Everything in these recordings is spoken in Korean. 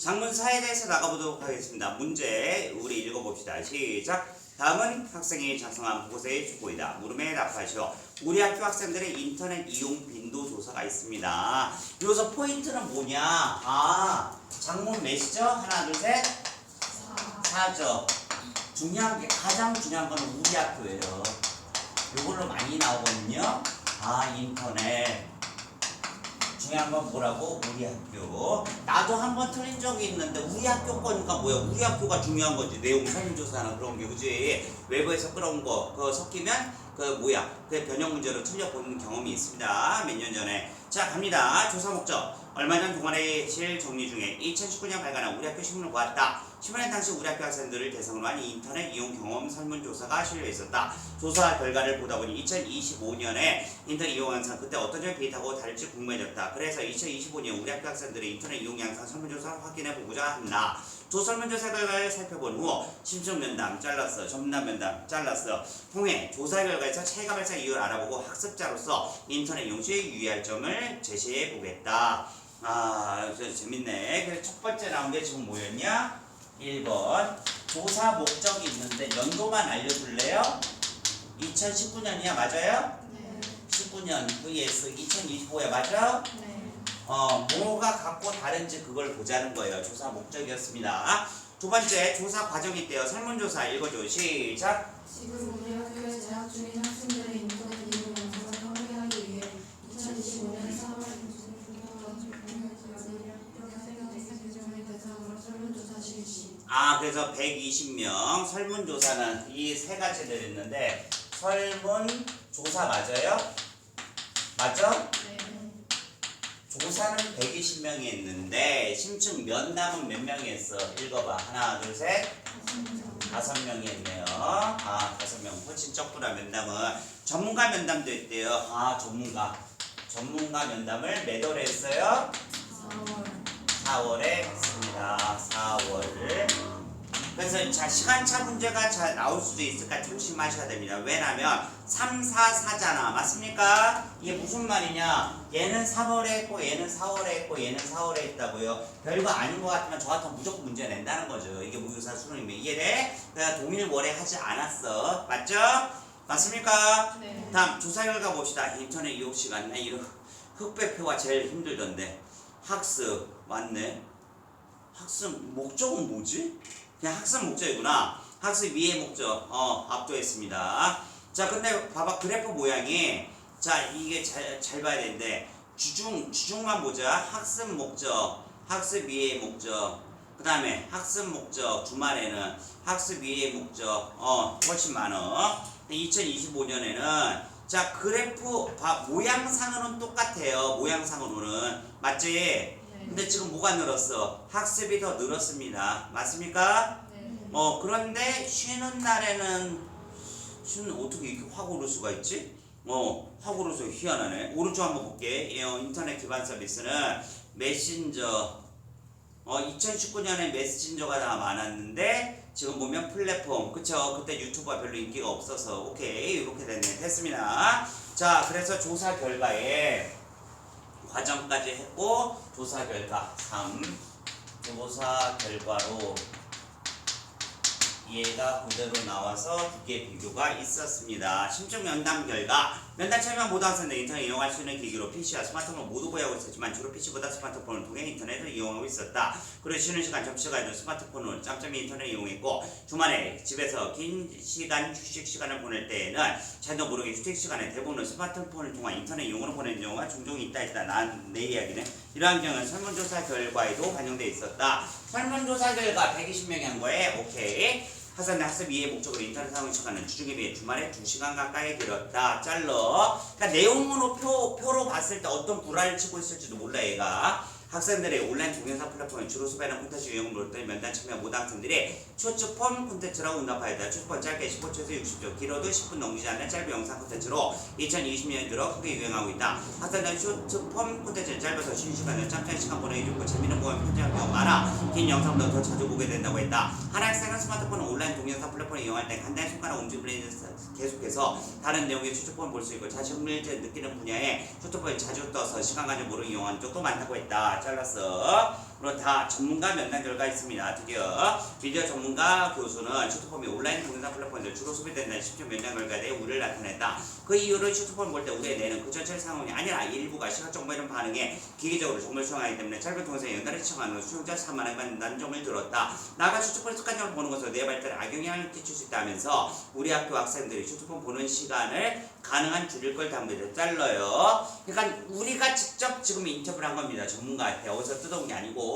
장문사에 대해서 나가보도록 하겠습니다. 문제 우리 읽어봅시다. 시작. 다음은 학생이 작성한 보고서의 주고이다. 물음에 답하시오. 우리 학교 학생들의 인터넷 이용 빈도 조사가 있습니다. 여기서 포인트는 뭐냐? 장문 몇이죠? 하나, 둘, 셋. 4죠. 가장 중요한 건 우리 학교예요. 요걸로 많이 나오거든요. 인터넷. 중요한 건 뭐라고? 우리 학교. 나도 한번 틀린 적이 있는데 우리 학교 거니까 뭐야? 우리 학교가 중요한 거지. 내용 설문조사나 그런 게 그지? 외부에서 끌어온 거 그거 섞이면 그 변형 문제로 틀려본 경험이 있습니다. 몇 년 전에. 자, 갑니다. 조사 목적. 얼마 전 동아래실 정리 중에 2019년 발간한 우리 학교 신문을 보았다. 신문에 당시 우리 학교 학생들을 대상으로 한 인터넷 이용 경험 설문조사가 실려 있었다. 조사 결과를 보다 보니 2025년에 인터넷 이용 양상 그때 어떤 점이 비슷하고 다를지 궁금해졌다. 그래서 2025년 우리 학교 학생들의 인터넷 이용 양상 설문조사를 확인해 보고자 한다. 두 설문조사 결과를 살펴본 후 심층 면담 잘랐어, 전담 면담 잘랐어 통해 조사 결과에서 차이가 발생 이유를 알아보고 학습자로서 인터넷 이용 시에 유의할 점을 제시해 보겠다. 재밌네. 그래서 첫 번째 나온 게 지금 뭐였냐? 1번 조사 목적이 있는데 연도만 알려줄래요? 2019년이야 맞아요? 네. 19년 vs 2025야 맞아요? 네. 뭐가 갖고 다른지 그걸 보자는 거예요. 조사 목적이었습니다. 두 번째 조사 과정이 있대요. 설문조사 읽어줘. 시작. 지금 우리 학교에 재학 중인 학생들의 인터넷 이용 영상을 확인하기 위해 2025년 4월 학생들의 대상으로 설문조사 실시. 그래서 120명 설문조사는 이 세 가지를 했는데 설문조사 맞아요? 맞죠? 네. 조사는 120명이 했는데 심층 면담은 몇 명이 했어? 읽어봐. 하나, 둘, 셋. 5명이 했네요. 5명. 훨씬 적구나 면담은. 전문가 면담도 했대요. 전문가 면담을 몇 월에 했어요? 4월에 했습니다. 4월. 그래서 시간차 문제가 잘 나올 수도 있으니까 조심하셔야 됩니다. 왜냐면 3, 4, 4잖아. 맞습니까? 이게 무슨 말이냐? 얘는 3월에 했고 얘는 4월에 했고 얘는 4월에 했다고요. 별거 아닌 것 같으면 저 같으면 무조건 문제 낸다는 거죠. 이게 무효사 수능이면 이해돼? 그러니까 동일월에 하지 않았어. 맞죠? 맞습니까? 네. 다음 조사 결과 봅시다. 인터넷 이용 시간. 이런 흑백표가 제일 힘들던데. 학습 맞네. 학습 목적은 뭐지? 그냥 학습 목적이구나. 학습 위의 목적 압도했습니다. 자, 근데 봐봐 그래프 모양이 이게 잘 봐야 되는데 주중만 보자. 학습 목적, 학습 위의 목적, 그 다음에 학습 목적 주말에는 학습 위의 목적 훨씬 많어. 2025년에는 그래프 모양상으로는 똑같아요. 모양상으로는 맞지? 근데 지금 뭐가 늘었어? 학습이 더 늘었습니다. 맞습니까? 네. 그런데 쉬는 날에는 어떻게 이렇게 확 오를 수가 있지? 확 오르서 희한하네. 오른쪽 한번 볼게. 인터넷 기반 서비스는 메신저 2019년에 메신저가 다 많았는데 지금 보면 플랫폼 그쵸? 그때 유튜브가 별로 인기가 없어서 오케이 이렇게 됐습니다. 자, 그래서 조사 결과에 과정까지 했고 조사 결과 3 조사 결과로 얘가 그대로 나와서 두 개 비교가 있었습니다. 심층 면담 결과 면담 참여한 모든 학생들 인터넷 이용할 수 있는 기기로 PC와 스마트폰을 모두 보유하고 있었지만 주로 PC보다 스마트폰을 통해 인터넷을 이용하고 있었다. 그리고 쉬는 시간 점심시간에도 스마트폰을 짬짬이 인터넷 이용했고 주말에 집에서 긴 시간 휴식 시간을 보낼 때에는 자기도 모르게 휴식 시간에 대부분은 스마트폰을 통한 인터넷 이용으로 보내는 경우가 종종 있다. 내 이야기네. 이러한 경우는 설문조사 결과에도 반영돼 있었다. 설문조사 결과 120명이 한 거에 오케이. 학생들 학습 이해 목적으로 인터넷 사용 시간은 주중에 비해 주말에 2시간 가까이 길었다. 그러니까 내용으로 표로 봤을 때 어떤 구라를 치고 있을지도 몰라 얘가. 학생들의 온라인 동영상 플랫폼에 주로 수배하는 콘텐츠 유형을 모를 면담 참여 모든 학생들이 추측폰 콘텐츠라고 응답하였다. 추측폰 짧게 15초에서 60초, 길어도 10분 넘기지 않는 짧은 영상 콘텐츠로 2020년 들어 크게 유행하고 있다. 학생들은 추측폰 콘텐츠는 짧아서 쉬는 시간에 짬짬이 시간 보내기 좋고 재미있는 모양 콘텐츠가 경우 많아 긴 영상보다 더 자주 보게 된다고 했다. 한 학생은 스마트폰은 온라인 동영상 플랫폼을 이용할 때 간단히 손가락 움직임을 계속해서 다른 내용의 추측폰을 볼 수 있고 자신 흥미를 느끼는 분야에 추측폰이 자주 떠서 시간 가지고 모르고 이용하는 쪽도 많다고 했다. 잘랐어. 물론 다 전문가 면담 결과 있습니다. 드디어 미디어 전문가 교수는 슈트폼이 온라인 동영상 플랫폼에서 주로 소비된다는 10주 면담 결과에 대해 우려를 나타냈다. 그 이유를 슈트폼을 볼 때 우리의 뇌는 그 전체의 상황이 아니라 일부가 시각 정보에 대한 반응에 기계적으로 정보를 수행하기 때문에 짧은 동영상에 연달아 시청하는 것 수용자 산만하게 만든다는 점을 들었다. 나아가 슈트폼을 습관적으로 보는 것으로 뇌 발달에 악영향을 끼칠 수 있다면서 우리 학교 학생들이 슈트폼 보는 시간을 가능한 줄일 걸 당부해서 잘라요. 그러니까 우리가 직접 지금 인터뷰를 한 겁니다. 전문가한테 어디서 뜯어온 게 아니고.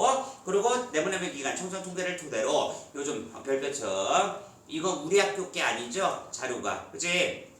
그리고 내보내면 기간 청소년 통계를 토대로 요즘 별표처럼 이건 우리 학교 게 아니죠? 자료가. 그치?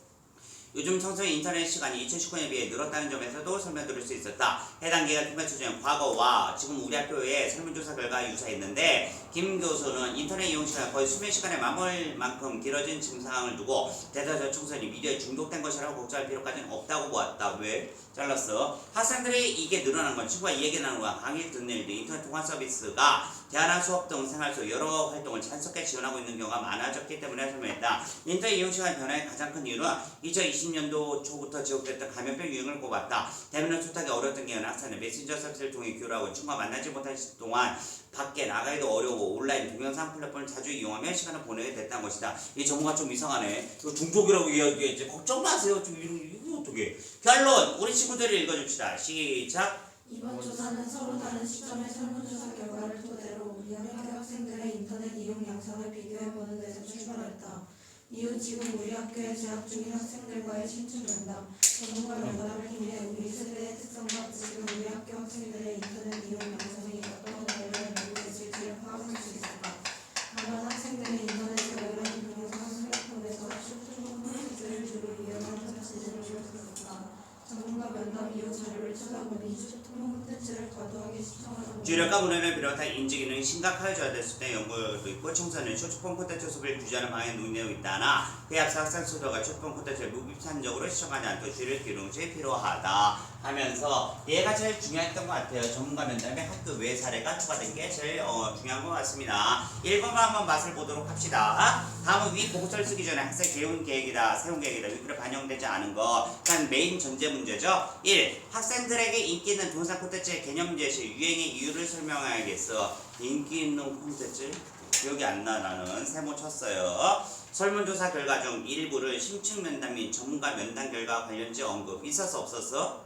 요즘 청소년 인터넷 시간이 2019년에 비해 늘었다는 점에서도 설명드릴 수 있었다. 해당 기간 통계 수준은 과거와 지금 우리 학교의 설문조사 결과가 유사했는데 김 교수는 인터넷 이용 시간이 거의 수면 시간에 맞을 만큼 길어진 증상을 두고 대다수 청소년이 미디어에 중독된 것이라고 걱정할 필요까지는 없다고 보았다. 왜? 잘랐어. 학생들이 이게 늘어난 건 친구와 이야기 나누는 거와 강의 듣는 일 등 인터넷 통화 서비스가 대안한 수업 등 생활 속 여러 활동을 자연스럽게 지원하고 있는 경우가 많아졌기 때문에 설명했다. 인터넷 이용 시간 변화의 가장 큰 이유는 2020년도 초부터 지속됐던 감염병 유행을 꼽았다. 대면을 소통하기 어려웠던 경우는 학생은 메신저 서비스를 통해 교류하고 친구와 만나지 못한 시간 동안 밖에 나가기도 어려워 온라인 동영상 플랫폼을 자주 이용하며 시간을 보내게 됐다는 것이다. 이 정보가 좀 이상하네. 이거 중독이라고 이야기했지. 걱정 마세요. 이거 어떻게? 결론! 우리 친구들이 읽어줍시다. 시작! 이번 조사는 서로 다른 시점의 설문조사 결과를 토대로 우리 학교 학생들의 인터넷 이용 양상을 비교해보는 데서 출발했다. 이후 지금 우리 학교에 재학 중인 학생들과의 심층 면담, 전문가 면담을 통해 우리 세대의 특성과 지금 우리 학교 학생들의 인터넷 이용 양상이 어떤 관련을 가지고 있을지를 파악할 수 있었다. 다만 학생들이 인터넷에 온라인 동영상 플랫폼에서 슈트폼 콘텐츠를 주로 이용하는 사실을 볼 수 있었다. 전문가 면담 이후 자료를 찾아보니 슈트폼 콘텐츠를 과도하게 시청하는 주력과 문헌을 비롯한 인지기능이 심각하게 저하됐을 때 연구도 있고 청소년 슈트폼 콘텐츠 소비를 규제하는 방향에 논의되고 있다나 그에 앞서 학생 수도가 슈트폼 콘텐츠를 무비판적으로 시청하지 않도록 주의를 기울이는 것이 필요하다 하면서 얘가 제일 중요했던 것 같아요. 전문가 면담에 학교 외 사례가 추가된 게 제일 중요한 것 같습니다. 1번만 한번 맛을 보도록 합시다. 다음은 위 보고서를 쓰기 전에 학생 개운 계획이다, 세운 계획이다, 위글에 반영되지 않은 거. 일단 메인 전제 문제죠. 1. 학생들에게 인기 있는 동영상 콘텐츠의 개념 제시, 유행의 이유를 설명해야겠어. 인기 있는 콘텐츠? 기억이 안 나. 나는 세모 쳤어요. 설문조사 결과 중 일부를 심층 면담 및 전문가 면담 결과 관련지 언급 있었어 없었어?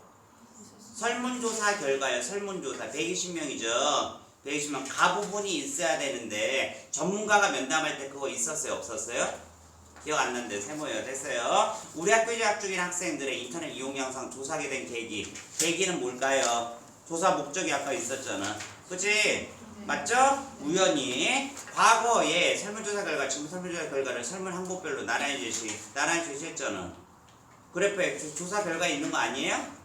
설문조사 결과요. 설문조사 120명이죠. 120명 가부분이 있어야 되는데 전문가가 면담할 때 그거 있었어요 없었어요? 기억 안 나는데 세모예요. 됐어요. 우리 학교 재학 중인 학생들의 인터넷 이용 영상 조사하게 된 계기는 뭘까요? 조사 목적이 아까 있었잖아. 그치? 맞죠? 우연히 과거에 설문조사 결과, 지금 설문조사 결과를 설문 항목별로 나란히 제시했잖아. 그래프에 조사 결과 있는 거 아니에요?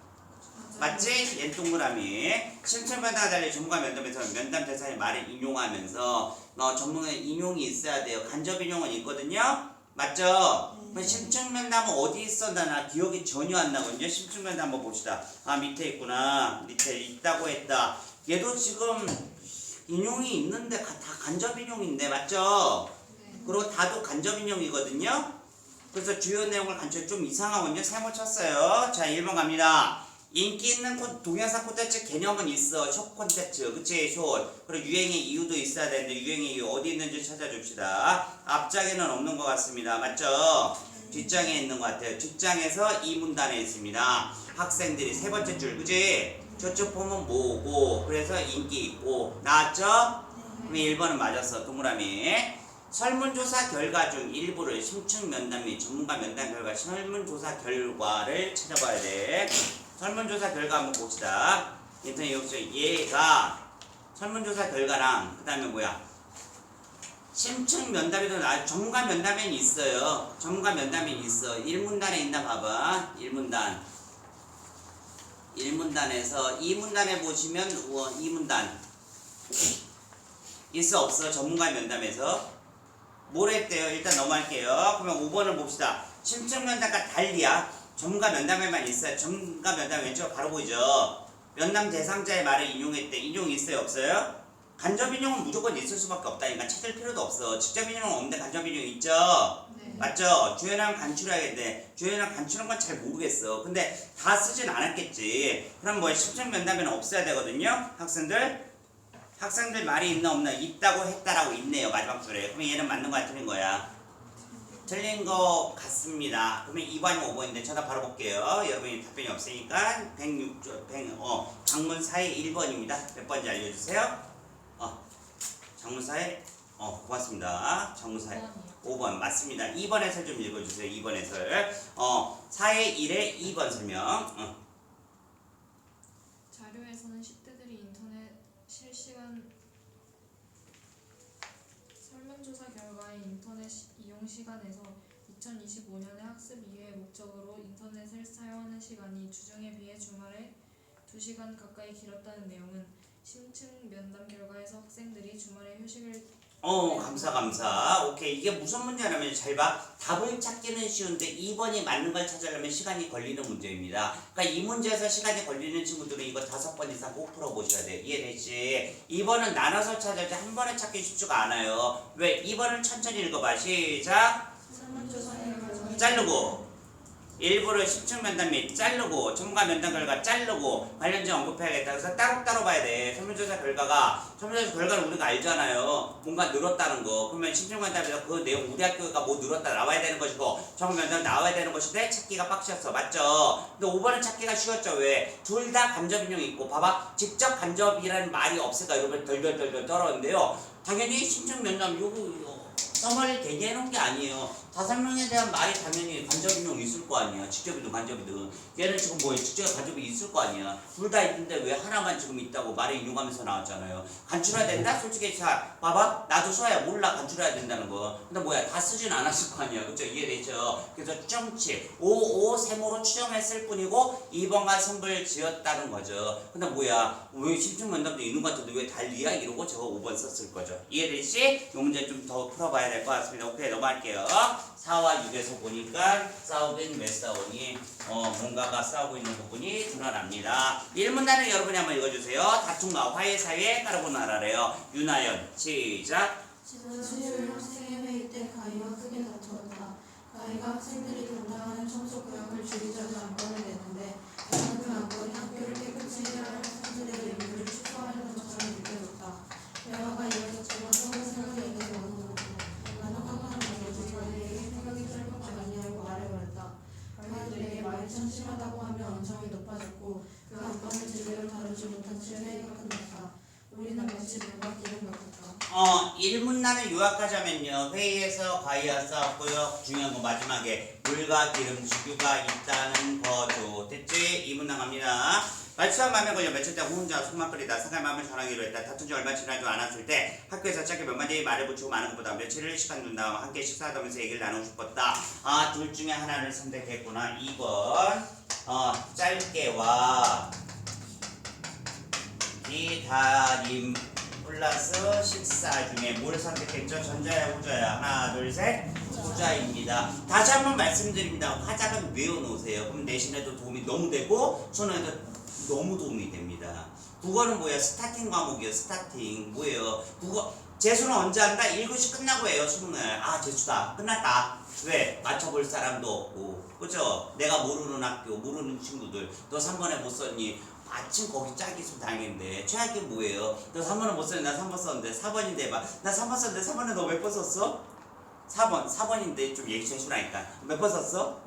맞지? 얜 동그라미. 심층 면담과 달리 전문가 면담에서 면담 대상의 말을 인용하면서 전문가 인용이 있어야 돼요. 간접 인용은 있거든요. 맞죠? 심층 면담은 어디 있어? 나 기억이 전혀 안 나거든요. 심층 면담 한번 봅시다. 아 밑에 있구나. 밑에 있다고 했다. 얘도 지금 인용이 있는데 다 간접 인용인데 맞죠? 그리고 다도 간접 인용이거든요. 그래서 주요 내용을 간접 좀 이상하거든요. 세모 쳤어요. 자 1번 갑니다. 인기 있는 동영상 콘텐츠 개념은 있어. 숏 콘텐츠 그치 숏. 그리고 유행의 이유도 있어야 되는데 유행의 이유 어디 있는지 찾아줍시다. 앞장에는 없는 것 같습니다. 맞죠? 뒷장에 있는 것 같아요. 뒷장에서 이 문단에 있습니다. 학생들이 세 번째 줄 그치? 저쪽 보면 뭐고 그래서 인기 있고 나왔죠? 그럼 1번은 맞았어. 동그라미. 설문조사 결과 중 일부를 심층 면담 및 전문가 면담 결과 설문조사 결과를 찾아봐야 돼. 설문조사 결과 한번 봅시다. 인터넷 이용자 얘가 설문조사 결과랑 그 다음에 뭐야? 심층 면담에도 전문가 면담엔 있어요. 전문가 면담엔 있어. 1문단에 있나 봐봐. 1문단에서 2문단에 보시면 2문단 있어 없어? 전문가 면담에서 뭘 했대요? 일단 넘어갈게요. 그러면 5번을 봅시다. 심층 면담과 달리야. 전문가 면담에만 있어요. 전문가 면담 왼쪽 바로 보이죠? 면담 대상자의 말을 인용했대. 인용이 있어요 없어요? 간접 인용은 무조건 있을 수밖에 없다니까 찾을 필요도 없어. 직접 인용은 없는데 간접 인용 있죠? 네. 맞죠? 주연랑 간추려야겠는데 주연랑 간추는 건 잘 모르겠어. 근데 다 쓰진 않았겠지. 그럼 뭐야? 심층 면담에는 없어야 되거든요. 학생들 학생들 말이 있나 없나? 있다고 했다라고 있네요. 마지막 줄에. 그러면 얘는 맞는 거야 틀린 거야? 틀린 거 같습니다. 그러면 2번이 5번인데 저다 바로 볼게요. 여러분이 답변이 없으니까 106, 장문사의 1번입니다. 몇 번인지 알려주세요. 장문사의 고맙습니다. 장문사의 5번 맞습니다. 2번 해설 좀 읽어주세요. 2번 해설. 4의 1의 2번 설명. 자료에서는 10대들이 인터넷 실시간 설문조사 결과에 인터넷 이용 시간에서 2025년에 학습 이외의 목적으로 인터넷을 사용하는 시간이 주중에 비해 주말에 2시간 가까이 길었다는 내용은 심층 면담 결과에서 학생들이 주말에 휴식을 감사. 오케이. 이게 무슨 문제냐면 잘 봐. 답을 찾기는 쉬운데 2번이 맞는 걸 찾으려면 시간이 걸리는 문제입니다. 그러니까 이 문제에서 시간이 걸리는 친구들은 이거 5번 이상 꼭 풀어보셔야 돼. 이해되지? 2번은 나눠서 찾아야지 한 번에 찾기 쉽지가 않아요. 왜? 2번을 천천히 읽어봐. 시작. 설문조사의 결과 자르고 일부를 심층 면담 및 자르고 전문가 면담 결과 자르고 관련점 언급해야겠다. 그래서 따로따로 봐야 돼. 설문조사 결과는 우리가 알잖아요. 뭔가 늘었다는 거. 그러면 심층 면담에서 그 내용 우리 학교가 뭐 늘었다 나와야 되는 것이고 전문 면담 나와야 되는 것인데 찾기가 빡셨어. 맞죠? 근데 5번은 찾기가 쉬웠죠. 왜? 둘 다 간접 인용이 있고 봐봐. 직접 간접이라는 말이 없을까? 여러분 덜덜덜덜 떨었는데요. 당연히 심층 면담 요거 써머리를 되게 해놓은 게 아니에요. 5명에 대한 말이 당연히 간접인용 있을 거 아니야. 직접이든 간접이든. 얘는 지금 뭐 직접 간접이 있을 거 아니야. 둘 다 있는데 왜 하나만 지금 있다고 말에 인용하면서 나왔잖아요. 간추려야 된다? 솔직히 자 봐봐. 나도 써야 몰라 간추려야 된다는 거. 근데 뭐야 다 쓰진 않았을 거 아니야. 그쵸? 이해되죠? 그래서 추정치 5, 세모로 추정했을 뿐이고 2번과 승부를 지었다는 거죠. 근데 뭐야 왜 심층 면담도 있는 것 같은데 왜 달리야? 이러고 저거 5번 썼을 거죠. 이해되지? 이 문제 좀 더 풀어봐야 될 것 같습니다. 오케이 넘어갈게요. 4와 6에서 보니까 싸우긴 왜 싸우니 뭔가가 싸우고 있는 부분이 드러납니다. 1문단을 여러분이 한번 읽어주세요. 다툼과 화해 사이에 까르보나라래요. 윤하연 시작. 지난 수요일 학생회 회의 때 가희와 크게 다투었다. 가희가 학생들이 담당하는 청소 구역을 줄이자는 안건을 냈는데 그 안건이 학교를 깨끗이 해결할 학생들의 의무를 축소하려는 것처럼 느껴졌다. 대화가 이어졌지만 서로 생각에 대해서 어느 정도 나는 화가 나서 저희에게 생각이 짧은 것 아니냐고 말해버렸다. 가희들에게 말이 참 심하다고 하며 언성이 높아졌고 그 안건을 제대로 다루지 못한 채 회의가 끝났다. 우리는 마치 물과 기름 같았다. 1문단을 요약하자 하면요. 회의에서 가희와 싸웠고요. 중요한 거 마지막에 물과 기름 주류가 있다는 거죠. 됐지? 2문단 갑니다. 말수와 마음에 걸려 며칠 동안 혼자 속만 끓이다 상할 마음을 전하기로 했다. 다툰 지 얼마 지나지 않았을 때 학교에서 짧게 몇 마디 말을 붙이고 마는 것보다 며칠을 시간 둔 다음 함께 식사하면서 얘기를 나누고 싶었다. 둘 중에 하나를 선택했구나. 2번 짧게와 기다림 플러스 식사 중에 뭘 선택했죠? 전자야 후자야? 하나 둘 셋 후자입니다. 다시 한번 말씀드립니다. 화작은 외워놓으세요. 그럼 내신에도 도움이 너무 되고 수능에도 너무 도움이 됩니다. 국어는 뭐야? 스타팅 과목이에요. 스타팅 뭐예요? 국어 재수는 언제 한다? 1교시 끝나고 해요. 수능을. 재수다 끝났다. 왜? 맞춰볼 사람도 없고 그죠? 내가 모르는 학교 모르는 친구들 너 3번에 못 썼니? 마침 거기 짝이 있으면 다행인데 최악이 뭐예요? 너 3번을 못 썼니? 나 3번 썼는데 4번인데 해봐. 나 3번 썼는데 3번에 너 몇 번 썼어? 4번인데 좀 얘기 좀 해주라니까. 몇 번 썼어?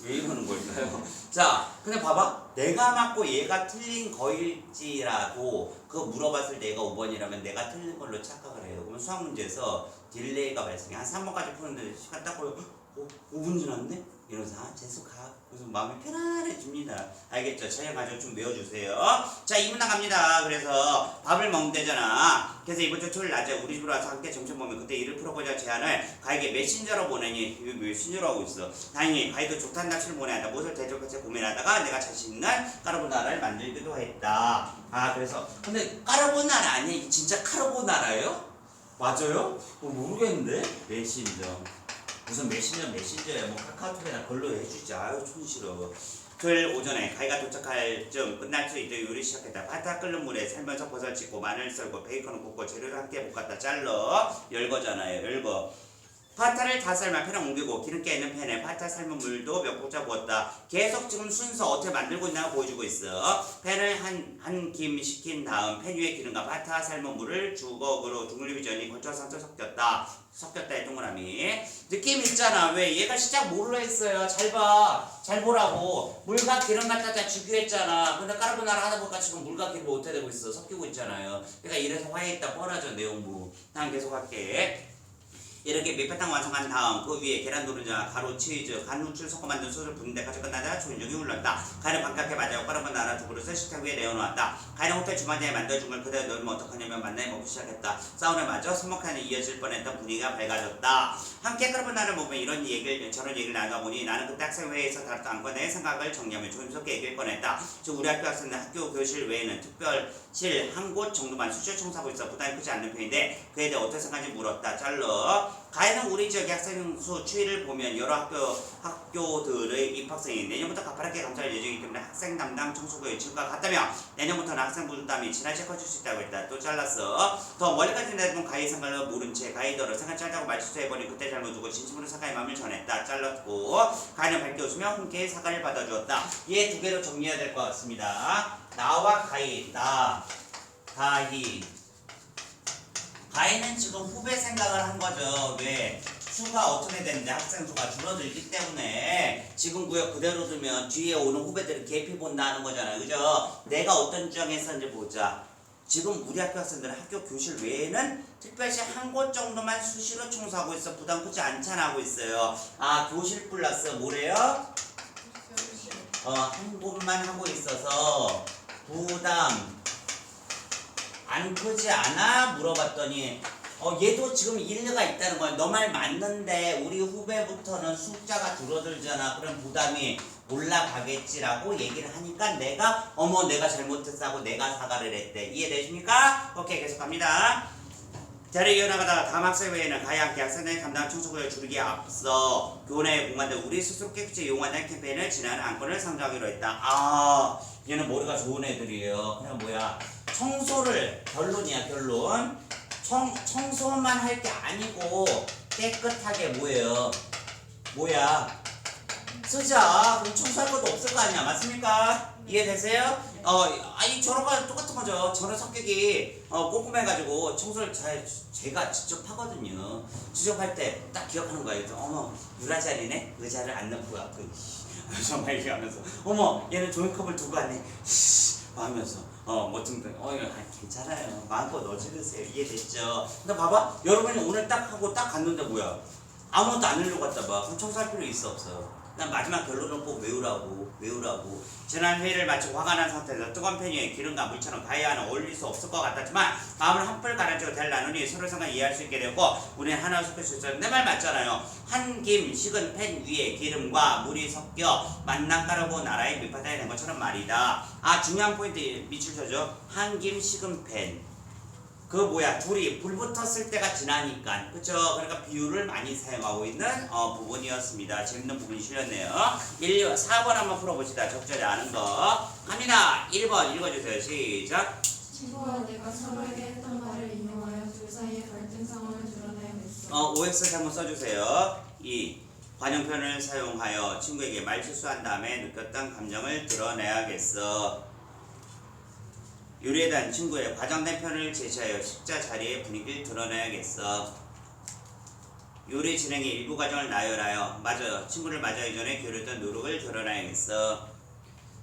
왜 이러는 걸까요? 자, 근데 봐봐. 내가 맞고 얘가 틀린 거일지라도 그거 물어봤을 때 얘가 5번이라면 내가 틀린 걸로 착각을 해요. 그러면 수학 문제에서 딜레이가 발생해. 한 3번까지 푸는데 시간 딱 걸려. 5분 지났네? 이러면서 재수 가. 그래서 마음이 편안해집니다. 알겠죠? 저녁 가지고 좀 외워주세요. 자, 2분 나갑니다. 그래서 밥을 먹는다잖아. 그래서 이번 주 토요일 낮에 우리 집으로 와서 함께 점심 먹으면 그때 일을 풀어보자 제안을 가에게 메신저로 보내니 이거 메신저로 하고 있어. 다행히 가이도 좋다는 낯을 보내야 무엇을 대접할지 고민하다가 내가 자신 있는 까르보나라를 만들기도 했다. 그래서 근데 까르보나라 아니야? 진짜 카르보나라예요? 맞아요? 모르겠는데? 메신저 무슨 메신저야 뭐 카카오톡이나 걸로 해주지. 촌스러워. 토요일 오전에 가희가 도착할 쯤 끝날 수 있도록 요리 시작했다. 바짝 끓는 물에 삶아서 버섯 찍고 마늘 썰고 베이컨을 굽고 재료를 함께 볶았다. 잘라 열거잖아요. 열거 파타를 다 삶아 팬에 옮기고 기름기 있는 팬에 파타 삶은 물도 몇 국자 부었다. 계속 지금 순서 어떻게 만들고 있나 보여주고 있어. 팬을 한 김 식힌 다음 팬 위에 기름과 파타 삶은 물을 주걱으로 둥글리기 전이 거쳐서 섞였다의 동그라미. 느낌 있잖아. 왜? 얘가 시작 뭘로 했어요? 잘 봐. 잘 보라고. 물과 기름 갖다가 주기했잖아. 근데 까르보나라 하다 보니까 지금 물과 기름이 어떻게 되고 있어? 섞이고 있잖아요. 그러니까 이래서 화해했다 뻔하죠. 내용부. 다음 계속 할게. 이렇게 밑바탕 완성한 다음 그 위에 계란 노른자, 가루, 치즈, 간, 후추를 섞어 만든 소스를 붓는 데까지 끝나자 조인종이 흘렀다. 가위는 반값에 맞아요. 까르보나라 두 그릇을 식탁 위에 내어놓았다. 가위는 호텔 주방장에 만들어준 걸 그대로 넣으면 어떡하냐면 만나게 먹기 시작했다. 사운을 마저 서먹하니 이어질 뻔했던 분위기가 밝아졌다. 함께 까르보나라를 먹으면 저런 얘기를 나눠보니 나는 그때 학생회의에서 다뤘던 안건 내 생각을 정리하며 조심스럽게 얘기를 꺼냈다. 즉 우리 학교 학생들 학교 교실 외에는 특별실 한 곳 정도만 수시로 청소하고 있어 부담이 크지 않는 편인데 그에 대해 어떻게 생각하는지 물었다. 잘러. 가해는 우리 지역의 학생 수 추이를 보면 여러 학교들의 입학생이 내년부터 가파르게 감소할 예정이기 때문에 학생 담당 청소부의 증가가 같다며 내년부터는 학생 부담이 지나치게 커질 수 있다고 했다. 또 잘랐어. 더 멀리까지 내던 가해 생각을 모른 채 가해더러 생각 짧다고 말실수해버린 그때 잘못 두고 진심으로 사과의 마음을 전했다. 잘랐고 가해는 밝게 웃으며 흔쾌히 사과를 받아주었다. 얘 두 개로 정리해야 될 것 같습니다. 나와 가해, 가히. 가해는 지금 후배 생각을 한 거죠. 왜? 수가 어떻게 되는데 학생 수가 줄어들기 때문에 지금 구역 그대로 두면 뒤에 오는 후배들은 계피 본다는 거잖아요. 그죠? 내가 어떤 주장에서 이제 보자. 지금 우리 학교 학생들은 학교 교실 외에는 특별시 한 곳 정도만 수시로 청소하고 있어. 부담 크지 않잖아 하고 있어요. 아, 교실 플러스 뭐래요? 한 곳만 하고 있어서 부담 안 크지 않아? 물어봤더니 얘도 지금 일리가 있다는 거야. 너 말 맞는데 우리 후배부터는 숫자가 줄어들잖아. 그럼 부담이 올라가겠지라고 얘기를 하니까 내가 내가 잘못했어 하고 내가 사과를 했대. 이해되십니까? 오케이, 계속합니다. 자리에 이어나가다가 다음 학생회에는 가해 함께 학생들의 담당 청소부를 줄이기에 앞서 교내에 공간들 우리 스스로 깨끗이 이용하는 캠페인을 진행하는 안건을 상정하기로 했다. 아, 얘는 머리가 좋은 애들이에요. 그냥 뭐야, 청소를 결론이야. 결론. 청소만 할 게 아니고 깨끗하게 뭐야 쓰자. 그럼 청소할 것도 없을 거 아니야. 맞습니까? 이해되세요? 아니 저런 거 똑같은 거죠. 저런 성격이 꼼꼼해가지고 청소를 제가 직접 하거든요. 직접 할 때 딱 기억하는 거예요. 그래서 유라지 아니네? 의자를 안 넣고 가고 정말 얘기하면서 얘는 종이컵을 두고 왔네 하면서 뭐 등등 괜찮아요. 마음껏 넣어주세요. 이해됐죠? 근데 봐봐, 여러분이 오늘 딱 하고 딱 갔는데 뭐야, 아무것도 안 하려고 갔다 봐. 그럼 청소할 필요 있어 없어? 난 마지막 결론은 꼭 외우라고. 지난 회의를 마치고 화가 난 상태에서 뜨거운 팬 위에 기름과 물처럼 가해와는 어울릴 수 없을 것 같았지만 마음을 한풀 가라앉히고 대화를 나누니 서로 상관 이해할 수 있게 되었고 우리는 하나로 섞일 수 있었는데 내 말 맞잖아요. 한 김 식은 팬 위에 기름과 물이 섞여 만난 까르보나라의 밑바닥이 된 것처럼 말이다. 아, 중요한 포인트 밑줄 쳐줘. 한 김 식은 팬. 둘이 불 붙었을 때가 지나니까, 그쵸? 그러니까 비율을 많이 사용하고 있는 부분이었습니다. 재밌는 부분이 실렸네요. 4번 한번 풀어봅시다. 적절히 아는 거 갑니다. 1번 읽어주세요. 시작. 친구와 내가 서로에게 했던 말을 인용하여 둘 사이의 갈등 상황을 드러내야겠어. OX 한번 써주세요. 2. 관용표현을 사용하여 친구에게 말실수한 다음에 느꼈던 감정을 드러내야겠어. 요리에 대한 친구의 과장된 편을 제시하여 식자 자리의 분위기를 드러내야겠어. 요리 진행의 일부 과정을 나열하여 맞아요. 친구를 맞아야 전에 기울였던 노력을 드러내야겠어.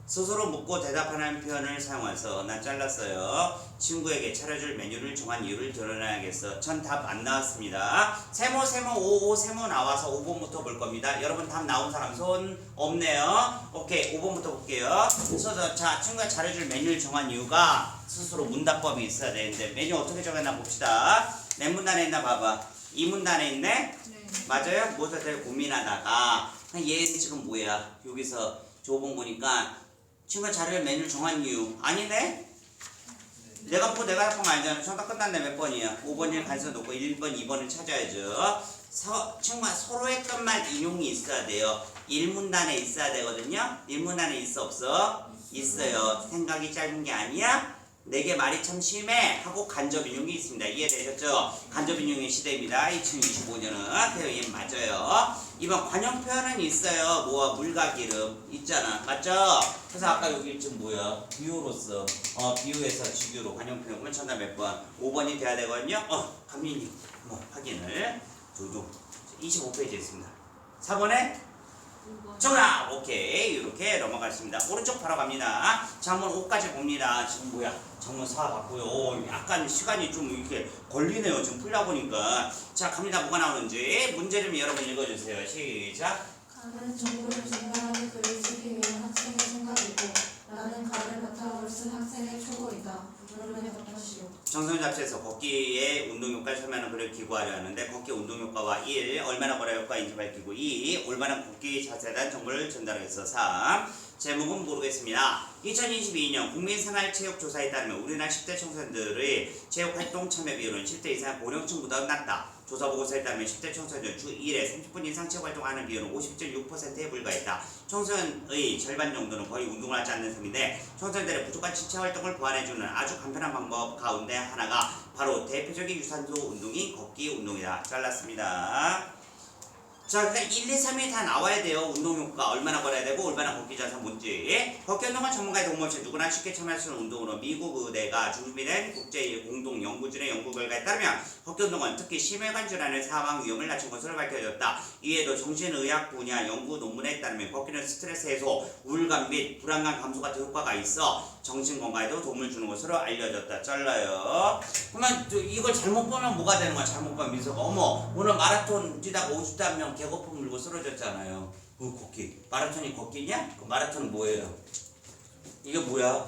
스스로 묻고 대답하는 표현을 사용해서 난 잘랐어요. 친구에게 차려줄 메뉴를 정한 이유를 드러내야겠어. 전 답 안 나왔습니다. 세모 5 세모 나와서 5번부터 볼 겁니다. 여러분 답 나온 사람 손 없네요. 오케이, 5번부터 볼게요. 자, 친구가 차려줄 메뉴를 정한 이유가 스스로 문답법이 있어야 되는데 메뉴 어떻게 정했나 봅시다. 몇 문단에 있나 봐봐. 2문단에 있네? 네. 맞아요? 무엇에 대해 고민하다가 얘는 지금 뭐야? 여기서 좁은 거니까 친구가 자료를 메뉴를 정한 이유 아니네? 내가 보고 내가 할 거면 알잖아. 정답 끝났네. 몇 번이야? 5번을 가서 놓고 1번, 2번을 찾아야죠. 친구가 서로 했던 말 인용이 있어야 돼요. 1문단에 있어야 되거든요. 1문단에 있어 없어? 있어요. 생각이 짧은 게 아니야? 내게 말이 참 심해 하고 간접인용이 있습니다. 이해되셨죠? 간접인용의 시대입니다. 2025년은 표현이 맞아요. 이번 관용 표현은 있어요. 뭐와 물과 기름 있잖아. 맞죠? 그래서 아까 여기 지금 뭐야? 비유로서 비유에서 직유로 관용 표현 그러면 정답 몇 번? 5번이 돼야 되거든요. 감독님 한번 확인을 두둥 25페이지에 있습니다. 4번에 정답! 오케이 이렇게 넘어갔습니다. 오른쪽 바로 갑니다. 장문 5까지 봅니다. 지금 뭐야? 장문 4 봤고요. 약간 시간이 좀 이렇게 걸리네요. 지금 풀다 보니까. 자 갑니다. 뭐가 나오는지 문제 좀 여러분 읽어주세요. 시작. 가는 정보를 정갈하게 글을 쓰기 위한 학생의 생각이고 나는 가를 바탕으로 쓴 학생의 초고이다. 물음에 답하시오. 정선 잡지에서 걷기의 운동 효과를 설명하는 글을 기고하려 하는데 걷기 운동 효과와 1. 얼마나 걸어야 효과인지 밝히고 2. 올바른 걷기 자세에 대한 정보를 전달하겠어. 3. 제목은 모르겠습니다. 2022년 국민생활체육조사에 따르면 우리나라 10대 청소년들의 체육활동 참여 비율은 10대 이상 고령층보다 낮다. 조사 보고서에 따르면 10대 청소년 주 1회 30분 이상 체육활동하는 비율은 50.6%에 불과했다. 청소년의 절반 정도는 거의 운동을 하지 않는 셈인데 청소년들의 부족한 신체활동을 보완해주는 아주 간편한 방법 가운데 하나가 바로 대표적인 유산소 운동인 걷기 운동이다. 잘랐습니다. 자, 그러니까 1, 2, 3이 다 나와야 돼요. 운동 효과 얼마나 걸어야 되고 얼마나 걷기 자세 뭔지. 걷기 운동은 전문가의 도움 없이 누구나 쉽게 참여할 수 있는 운동으로 미국 의대가 준비된 국제 공동 연구진의 연구 결과에 따르면 걷기 운동은 특히 심혈관 질환의 사망 위험을 낮춘 것으로 밝혀졌다. 이에도 정신의학 분야 연구 논문에 따르면 걷기는 스트레스 해소, 우울감 및 불안감 감소 같은 효과가 있어 정신 건강에도 도움을 주는 것으로 알려졌다. 잘라요. 그러면 이걸 잘못 보면 뭐가 되는 거야? 잘못 보면 민서가 어머 오늘 마라톤 뛰다가 50명 개거품 물고 쓰러졌잖아요. 걷기. 마라톤이 걷기냐? 그 마라톤은 뭐예요? 이게 뭐야?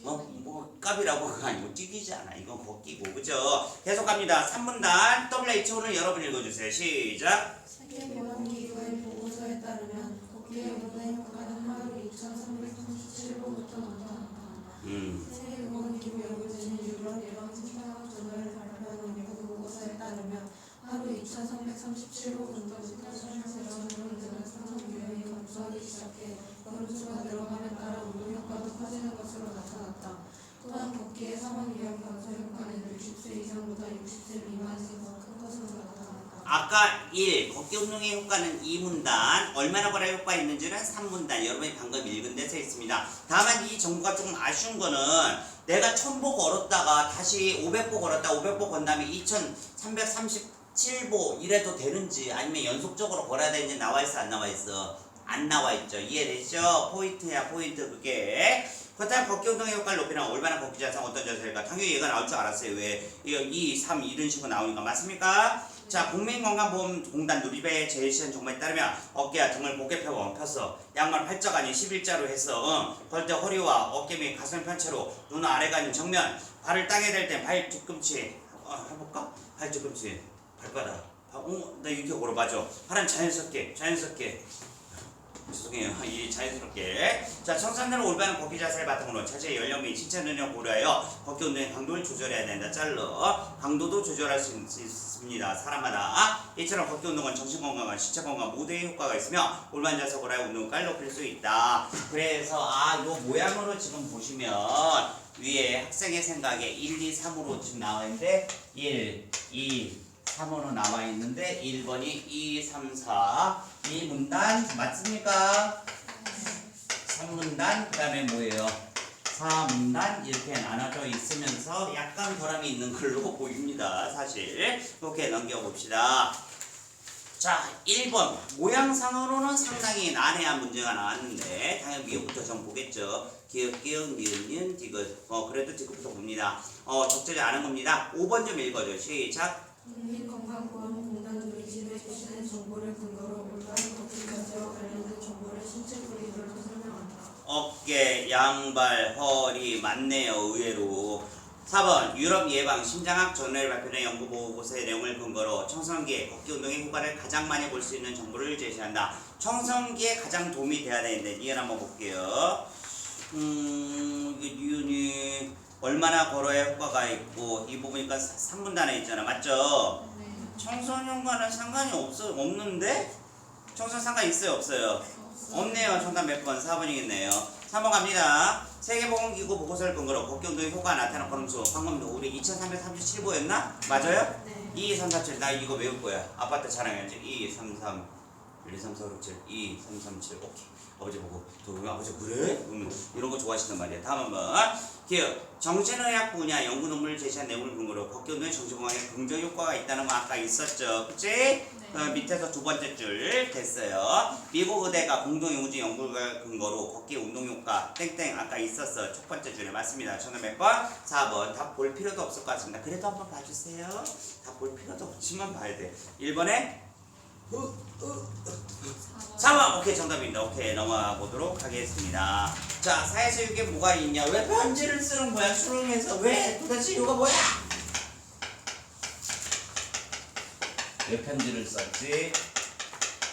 뭐 깝이라고 그거 아니고 뛰기잖아. 이건 걷기고 그죠? 계속 갑니다. 3분단 WHO를 여러분 읽어주세요. 시작. 세계보건기구의 보고서에 따르면 걷기의 운동 효과는 하루 2,337보부터 나타났다. 세계보건기구 연구진이 유럽 예방심장학 저널에 발표한 연구 보고서에 따르면 하루 2,337보부터 신장세정으로 드는 상성 유형이 감소하기 시작해 걸음수가 늘어가면 따라 운동 효과도 커지는 것으로 나타났다. 또한 걷기의 사망 위험 감소 효과는 60세 이상보다 60세 미만에서 더 큰 것으로 나타났다. 아까 1. 걷기 운동의 효과는 2문단, 얼마나 걸어야 효과가 있는지는 3문단. 여러분이 방금 읽은 데서 있습니다. 다만 이 정보가 조금 아쉬운 거는 내가 1000보 걸었다가 다시 500보 걸었다 500보 건 다음에 2337보 이래도 되는지 아니면 연속적으로 걸어야 되는지 나와있어 안 나와있어? 안 나와있죠. 이해되시죠? 포인트야 포인트 그게. 그렇다면 걷기 운동의 효과를 높이는 얼마나 걷기 자세 어떤 자세일까? 당연히 얘가 나올 줄 알았어요. 왜? 이거 2, 3 이런 식으로 나오니까 맞습니까? 자, 국민건강보험공단 누리배의 제시한 정보에 따르면 어깨와 등을 곧게 펴서 양말 팔자가 아닌 11자로 해서 걸 때 허리와 어깨 및 가슴 편채로 눈 아래가 아닌 정면 발을 땅에 댈 때 발 뒤꿈치 해볼까? 발 뒤꿈치 발바닥 나 이렇게 걸어 맞아. 발은 자연스럽게 죄송해요. 이 자연스럽게. 자, 청소년들은 올바른 걷기 자세를 바탕으로 자신의 연령 및 신체 능력을 고려하여 걷기 운동의 강도를 조절해야 된다. 잘라. 강도도 조절할 수 있습니다. 사람마다. 이처럼 걷기 운동은 정신 건강과 신체 건강 모두의 효과가 있으며 올바른 자세 고려하여 운동 효과를 높일 수 있다. 그래서 요 모양으로 지금 보시면 위에 학생의 생각에 1, 2, 3으로 지금 나와 있는데 1, 2, 3으로 나와 있는데 1번이 2, 3, 4 이 문단 맞습니까? 3문단 그 다음에 뭐예요? 4문단 이렇게 나눠져 있으면서 약간 결함이 있는 걸로 보입니다. 사실 이렇게 넘겨봅시다. 자 1번 모양상으로는 상당히 난해한 문제가 나왔는데 당연히 미역부터 좀 보겠죠. 기역, 니은, 니은, 디귿 그래도 디귿부터 봅니다. 적절히 아는 겁니다. 5번 좀 읽어줘. 시작. 국민건강보험공단 누리집에 제시된 정보를 근거로 올바른 걷기 자세와 관련된 정보를 신체 부위별로 설명한다. 어깨, 양발, 허리 맞네요. 의외로. 4번 유럽 예방 심장학 저널에 발표된 연구 보고서의 내용을 근거로 청소년기에 걷기 운동의 효과를 가장 많이 볼 수 있는 정보를 제시한다. 청소년기에 가장 도움이 돼야 되는데 니은 한번 볼게요. 이게 니은이 얼마나 걸어야 효과가 있고 이 부분이니까 3분단에 있잖아. 맞죠? 네. 청소년과는 상관이 없는데? 청소년 상관 있어요 없어요? 없네요. 정답 몇 번? 4번이겠네요. 3번 갑니다. 세계보건기구 보고서를 근거로 걷기 운동의 효과가 나타난 걸음수. 방금 우리 2337보였나? 맞아요? 네. 2, 2, 3, 4, 7. 나 이거 외울 거야. 아빠한테 자랑해야지. 2, 3, 3, 1, 2, 3, 4, 5, 7. 2, 3, 3, 7. 오케이. 아버지 보고. 아버지 그래? 이런 거 좋아하시단 말이야. 다음 한번. 기억. 정신의학 분야 연구 논문을 제시한 내용을 근거로 걷기 운동의 정신건강에 긍정 효과가 있다는 거 아까 있었죠. 그치? 밑에서 두 번째 줄 됐어요. 미국 의대가 공동연구진 연구를 근거로 걷기 운동 효과 땡땡 아까 있었어. 첫 번째 줄에 맞습니다. 저는 몇 번? 4번. 다 볼 필요도 없을 것 같습니다. 그래도 한번 봐주세요. 다 볼 필요도 없지만 봐야 돼. 1번에 4번. 오케이 정답입니다. 오케이 넘어가 보도록 하겠습니다. 자 사회교육에 뭐가 있냐? 왜 편지를 쓰는 거야? 수능에서 왜? 도대체 이유가 뭐야? 왜 편지를 썼지?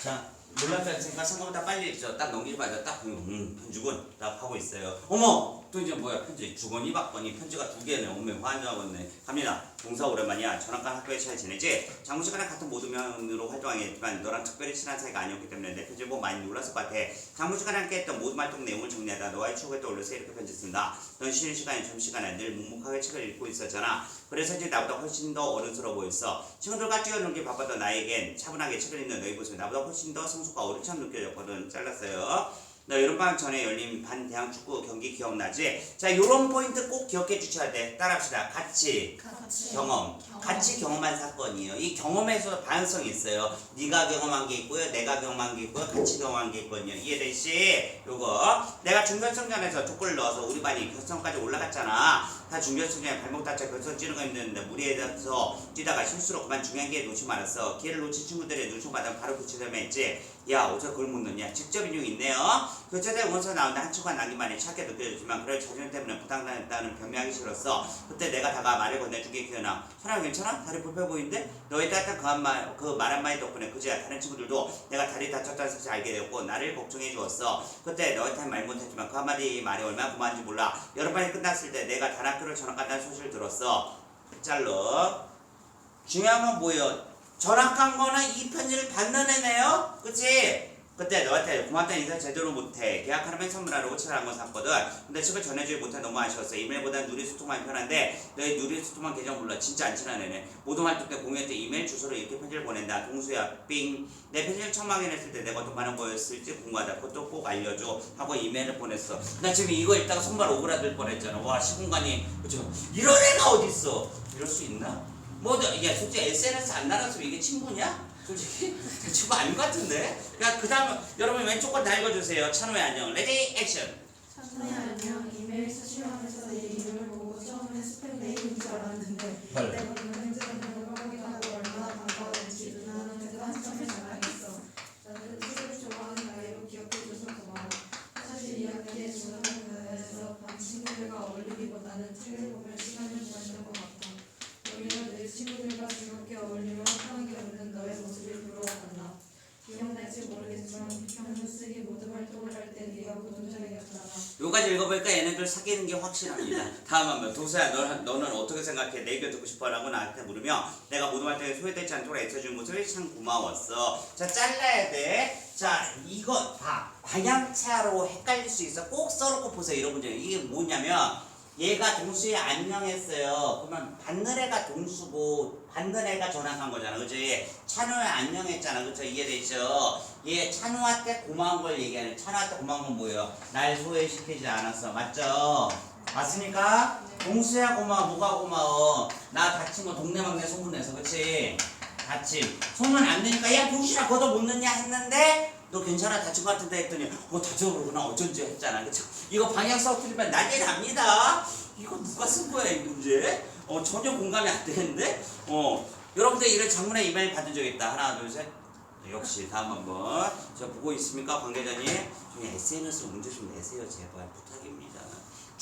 자 놀랍지 않습니까? 생각보다 빨리 읽죠. 딱 넘기지 마자. 딱 편지군 딱 하고 있어요. 어머 또 이제 뭐야 편지 주거니 받거니 편지가 2개네. 어머 환장하겠네. 갑니다. 동사 오랜만이야. 전학간 학교에 잘 지내지? 장무시간에 같은 모두면으로 활동하겠지만 너랑 특별히 친한 사이가 아니었기 때문에 내 편지를 보고 많이 놀랐을 것 같아. 장무시간에 함께 했던 모든 활동 내용을 정리하다 너와의 추억을 떠올려서 이렇게 편지 쓴다. 넌 쉬는 시간에 점심시간에 늘 묵묵하게 책을 읽고 있었잖아. 그래서 이제 나보다 훨씬 더 어른스러워 보였어. 친구들과 뛰어놀기 바빴던 나에겐 차분하게 책을 읽는 너의 모습이 나보다 훨씬 더 성숙과 어른처럼 느껴졌거든. 잘랐어요. 너 여름방학 전에 열린 반대항 축구 경기 기억나지? 자 요런 포인트 꼭 기억해 주셔야 돼. 따라합시다. 같이 경험. 같이 경험한 사건이에요. 이 경험에서 반응성이 있어요. 네가 경험한 게 있고요. 내가 경험한 게 있고요. 같이 경험한 게 있거든요. 이해되시? 요거 내가 중결승전에서 족구를 넣어서 우리 반이 결승까지 올라갔잖아. 다 중결승전에 발목 다쳐 결승 찌는 거 힘든데 무리해서 뛰다가 실수로 그만 중요한 기회 놓치고 말았어. 기회를 놓친 친구들의 눈총받아 바로 교체되면 했지. 야 어제 그걸 못 넣냐? 직접 인용이 있네요. 교체대 응원서 나오는데 한 친구가 남기만이 차게 느껴졌지만 그럴 자존심 때문에 부당당했다는 변명하기 싫었어. 그때 내가 다가 말을 건네준 게 기억나. 사람 괜찮아? 다리 불편해 보이는데? 너의 따뜻한 그 말 한마디 덕분에 그제야 다른 친구들도 내가 다리 다쳤다는 사실 알게 되었고 나를 걱정해 주었어. 그때 너한테는 말 못했지만 그 한마디 말이 얼마나 고마운지 몰라. 여름반이 끝났을 때 내가 단 학교를 전학 간다는 소식을 들었어. 짤로 중요한 건 뭐예요? 전학 간 거는 이 편지를 받는 애네요? 그치? 그때 너한테 고맙다는 인사 제대로 못해. 계약하려면 선물하러 책을 한 권 샀거든. 근데 책을 전해주지 못해 너무 아쉬웠어. 이메일보다 누리소통만 편한데 너의 누리소통만 계정 몰라. 진짜 안 친한 애네. 모든 활동 때 공유할 때 이메일 주소로 이렇게 편지를 보낸다. 동수야 삥. 내 편지를 처음 확인했을 때 내가 어떤 반응 보였을지 궁금하다. 그것도 꼭 알려줘. 하고 이메일을 보냈어. 나 지금 이거 읽다가 손발 오그라들 뻔했잖아. 와 시공간이 그쵸? 이런 애가 어딨어. 이럴 수 있나? 뭐 이게 솔직히 SNS 안 나갔으면 이게 친구냐? 솔직히 친구 아닌 것 같은데? 그러니까 그 다음 여러분 왼쪽 건 다 읽어주세요. 찬호의 안녕. 레디 액션. 찬호의 안녕. 이메일 수신하면서 내 이름을 보고 처음에 스팸 메일인 줄 알았는데 헐. 내가 동행자가 되어가기도 하고 얼마나 반가웠는지 누나한테도 한참을 자랑했어. 나는 책을 좋아하는 나이로 기억해줘서 고마워. 사실 이야기에 중간에서 반 친구들과 어울리기보다는 책을 보며 시간을 보냈던 것 같아. 오히려 내 친구들과 즐겁게 어울리며 편하게 웃는 너의 모습이 부러워한다. 기억날지 모르겠지만 비평을 쓰기 모든 활동을 할 때 네가 부동자이었잖아. 요까지 읽어보니까 얘네들 사귀는 게 확실합니다. 다음 한번 도서야 너는 어떻게 생각해? 내 의견 듣고 싶어? 라고 나한테 물으며 내가 모든 활동에 소외되지 않도록 애써준 모습이 참 고마웠어. 자 잘라야 돼. 자 이거 봐. 방향차로 헷갈릴 수 있어. 꼭 써놓고 보세요. 이런 문제. 이게 뭐냐면 얘가 동수에 안녕했어요. 그러면 받는 애가 동수고 받는 애가 전학한 거잖아. 그치? 찬우에 안녕했잖아. 그쵸? 이해되죠? 얘 찬우한테 고마운 걸 얘기하는. 찬우한테 고마운 건 뭐예요? 날 소외시키지 않았어. 맞죠? 맞습니까? 동수야 고마워. 뭐가 고마워? 나 다친 거 동네 막내 소문내서. 그치? 다침. 소문 안 내니까 야 동수야 걷어 못 넣냐 했는데 너 괜찮아? 다친 것 같은데 했더니 다쳐서 그러구나 어쩐지 했잖아. 그쵸? 이거 방향 써뜨리면 난리 납니다. 이거 누가 쓴 거야 이 문제? 전혀 공감이 안 되는데? 여러분들 이런 장문의 이메일 받은 적 있다. 하나 둘 셋. 역시 다음 한번. 저 보고 있습니까 관계자님? 좀 SNS로 문제 좀 내세요 제발 부탁입니다.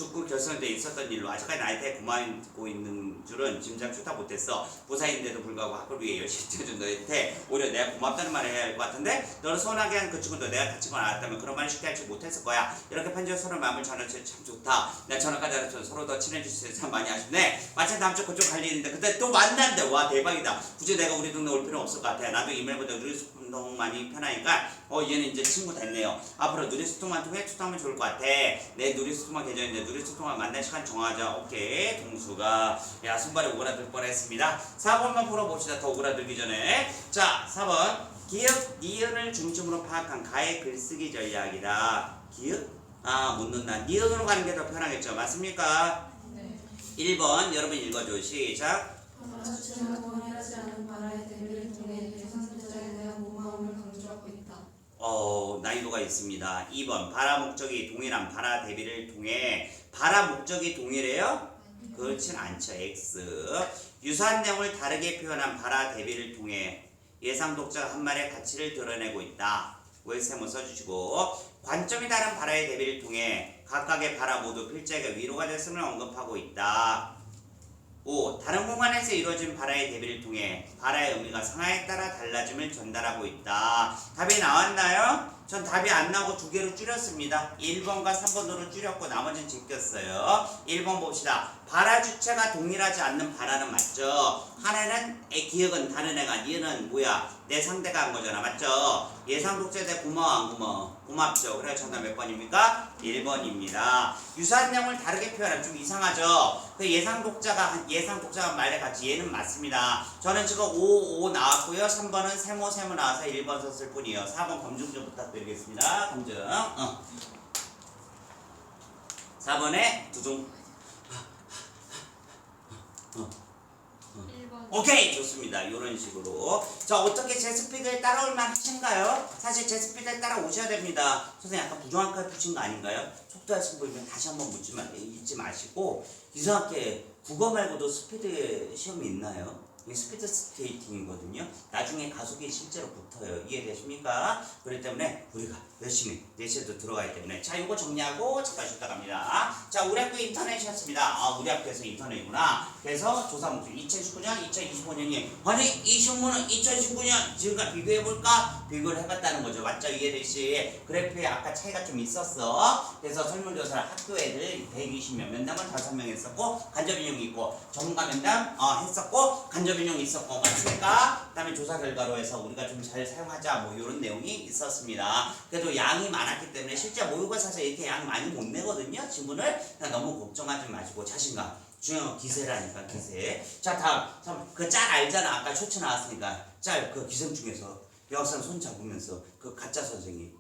죽고 결선돼 있었던 일로 아직까지 나한테 고마워 있는 줄은 짐작조차 못했어. 부사인데도 불구하고 학교를 위해 열심히 뛰어준 너한테 오히려 내가 고맙다는 말을 해야 할 것 같은데 너를 서운하게 한 그 친구도 내가 다친 건 알았다면 그런 말을 쉽게 하지 못했을 거야. 이렇게 편지로 서로 마음을 전해주셔서 참 좋다. 나 전화까지 알아서 서로 더 친해질 수 있어서 참 많이 아쉽네. 마침 다음 주 그쪽 갈 일인데 근데 또 만난대. 와 대박이다. 굳이 내가 우리 동네 올 필요 없을 것 같아. 나도 이메일보다 누리소통 많이 편하니까 얘는 이제 친구 됐네요. 앞으로 누리소통만 통해 소통하면 좋을 것 같아. 내 누리소통만 계정인데 누리소통만 만날 시간 정하자. 오케이. 동수가 야 손발이 오그라들 뻔했습니다. 4번만 풀어봅시다. 더 오그라들기 전에. 자 4번 기역, 니은을 중심으로 파악한 가의 글쓰기 전략이다. 기역? 못 넣는다. 니은으로 가는 게 더 편하겠죠. 맞습니까? 네. 1번 여러분 읽어줘. 시작. 주체가 동일하지 않은 바라의 대비를 통해 예상자에 대한 고마움을 강조하고 있다. 난이도가 있습니다. 2번 바라 목적이 동일한 바라 대비를 통해 바라 목적이 동일해요? 그렇진 않죠. X. 유사한 내용을 다르게 표현한 바라 대비를 통해 예상 독자가 한 말의 가치를 드러내고 있다. 웰스 한번 써주시고 관점이 다른 바라의 대비를 통해 각각의 바라 모두 필자에게 위로가 됐음을 언급하고 있다. 5. 다른 공간에서 이루어진 바라의 대비를 통해 바라의 의미가 상황에 따라 달라짐을 전달하고 있다. 답이 나왔나요? 전 답이 안 나오고 두 개로 줄였습니다. 1번과 3번으로 줄였고 나머지는 제꼈어요. 1번 봅시다. 바라 주체가 동일하지 않는 바라는 맞죠? 하나는 기억은 다른 애가 니은 뭐야? 내 상대가 한 거잖아. 맞죠? 예상 독자에 대해 고마워 안 고마워? 고맙죠. 그래 정답 몇 번입니까? 1번입니다. 유사한 내용을 다르게 표현하면 좀 이상하죠? 그 예상 독자가 말에 같이 얘는 맞습니다. 저는 지금 5 나왔고요. 3번은 세모 나와서 1번 썼을 뿐이에요. 4번 검증 좀 부탁드리겠습니다. 검증. 4번에 두둥. 1번. 오케이 좋습니다. 이런 식으로 자 어떻게 제 스피드에 따라올 만 하신가요? 사실 제 스피드에 따라오셔야 됩니다. 선생님 약간 부정확하게 붙인 거 아닌가요? 속도하신 분이면 다시 한번 잊지 마시고 이상하게 국어 말고도 스피드 시험이 있나요? 이게 스피드 스케이팅이거든요. 나중에 가속이 실제로 붙어요. 이해되십니까? 그렇기 때문에 우리가 열심히 내시에도 들어가기 때문에 자 이거 정리하고 잠깐 쉬었다 갑니다. 자 우리 학교 인터넷이었습니다. 우리 학교에서 인터넷이구나. 그래서 조사 목적 2019년 2025년이 아니 이 신문은 2019년 지금과 비교해볼까? 비교를 해봤다는 거죠. 맞죠? 이해되시? 그래프에 아까 차이가 좀 있었어. 그래서 설문조사를 학교 애들 120명 면담을 5명 했었고 간접인용이 있고 전문가 면담 했었고 간접인용이 있었고 맞습니까? 그 다음에 조사 결과로 해서 우리가 좀 잘 사용하자 뭐 이런 내용이 있었습니다. 그래도 양이 많았기 때문에 실제 모의고사에서 이렇게 양 많이 못 내거든요. 지문을 그냥 너무 걱정하지 마시고 자신감 중요한 건 기세라니까 기세. 자 다음 그 짤 알잖아. 아까 쇼츠 나왔으니까 짤 그 기생 중에서 여학생 손 잡으면서 그 가짜 선생님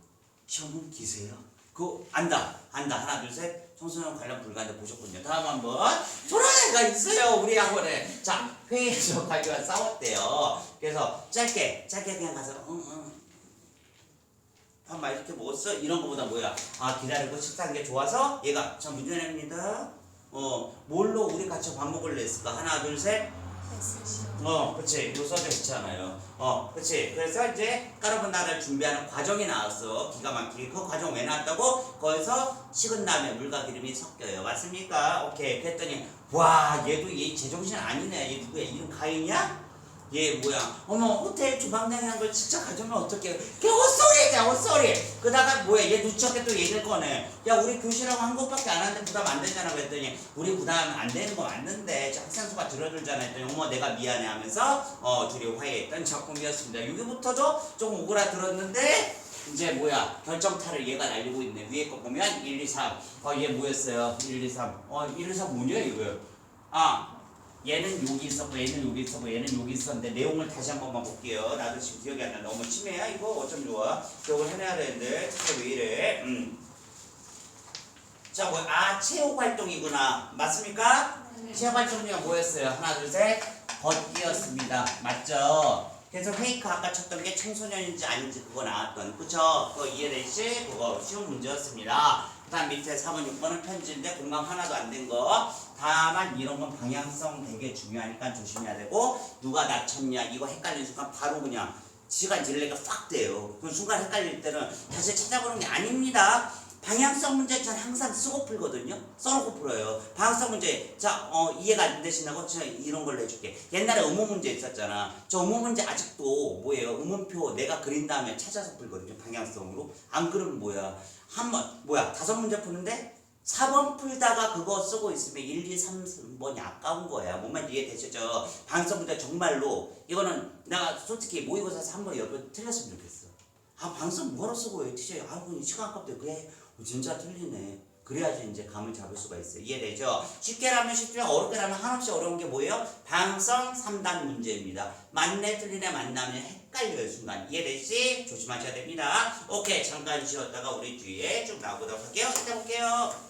시험은 기세야? 그거 안다 하나 둘 셋 청소년 관련 불가인데 보셨군요. 다음 한번 저런 애가 있어요 우리 학원에. 자 회의에서 관계가 싸웠대요. 그래서 짧게 그냥 가서 밥 맛있게 먹었어? 이런 거보다 뭐야? 기다리고 식사한 게 좋아서 얘가 자 문제 냅니다. 뭘로 우리 같이 밥 먹을래 했을까? 하나 둘 셋. 그치. 이거 써져 있잖아요. 그치. 그래서 이제 까르보나라를 준비하는 과정이 나왔어. 기가 막히게. 그 과정 왜 나왔다고? 거기서 식은 다음에 물과 기름이 섞여요. 맞습니까? 오케이. 그랬더니 와 얘도 얘 제정신 아니네. 얘 누구야? 이름 가인이야? 얘 뭐야? 어머 호텔 주방장이 한 걸 진짜 가져오면 어떡해? 걔 헛소리야 헛소리. 그러다가 뭐야 얘 누척게 또 얘기를 꺼내. 야 우리 교실하고 한 곳밖에 안 하는데 부담 안 되잖아. 그랬더니 우리 부담 안 되는 거 맞는데 학생 수가 줄어들잖아. 했더니 어머 내가 미안해 하면서 둘이 화해했던 작품이었습니다. 여기부터도 조금 오그라들었는데 이제 뭐야 결정타를 얘가 날리고 있네. 위에 거 보면 1, 2, 3 얘 뭐였어요? 1, 2, 3 1, 2, 3 뭐냐 이거요? 얘는 여기 있었고 얘는 여기 있었고 얘는 여기 있었는데 내용을 다시 한 번만 볼게요. 나도 지금 기억이 안 나. 너무 치매야 이거? 어쩜 좋아? 기억을 해내야 되는데 진짜 왜 이래? 자 체육 활동이구나. 맞습니까? 네. 체육 활동 중에 뭐였어요? 하나 둘 셋 걷기였습니다. 맞죠? 그래서 페이크 아까 쳤던 게 청소년인지 아닌지 그거 나왔던 그쵸? 그거 이해되시? 그거 쉬운 문제였습니다. 그 다음 밑에 4번 6번은 편지인데 공감 하나도 안 된 거. 다만 이런 건 방향성 되게 중요하니까 조심해야 되고 누가 낮췄냐 이거 헷갈리는 순간 바로 그냥 시간 딜레이가 팍 돼요. 그 순간 헷갈릴 때는 다시 찾아보는 게 아닙니다. 방향성 문제 저는 항상 쓰고 풀거든요. 써놓고 풀어요. 방향성 문제. 자, 이해가 안 되신다고? 제가 이런 걸로 해줄게. 옛날에 의문 문제 있었잖아. 저 의문 문제 아직도 뭐예요? 의문표 내가 그린 다음에 찾아서 풀거든요. 방향성으로. 안 그러면 뭐야? 다섯 문제 푸는데 4번 풀다가 그거 쓰고 있으면 1, 2, 3번이 아까운 거야. 뭔 말인지 이해되시죠? 방향성 문제 정말로 이거는 내가 솔직히 모의고사에서 한 번 옆에 틀렸으면 좋겠어. 방송 뭐하러 쓰고 해? 티셔츠. 시간 아깝대. 그래. 진짜 틀리네. 그래야지 이제 감을 잡을 수가 있어요. 이해되죠? 쉽게 라면 쉽지만 어렵게 라면 한없이 어려운 게 뭐예요? 방송 3단 문제입니다. 맞네 틀리네 만나면 헷갈려요 순간. 이해되시? 조심하셔야 됩니다. 오케이 잠깐 쉬었다가 우리 뒤에 쭉 나오도록 할게요. 시작해 볼게요.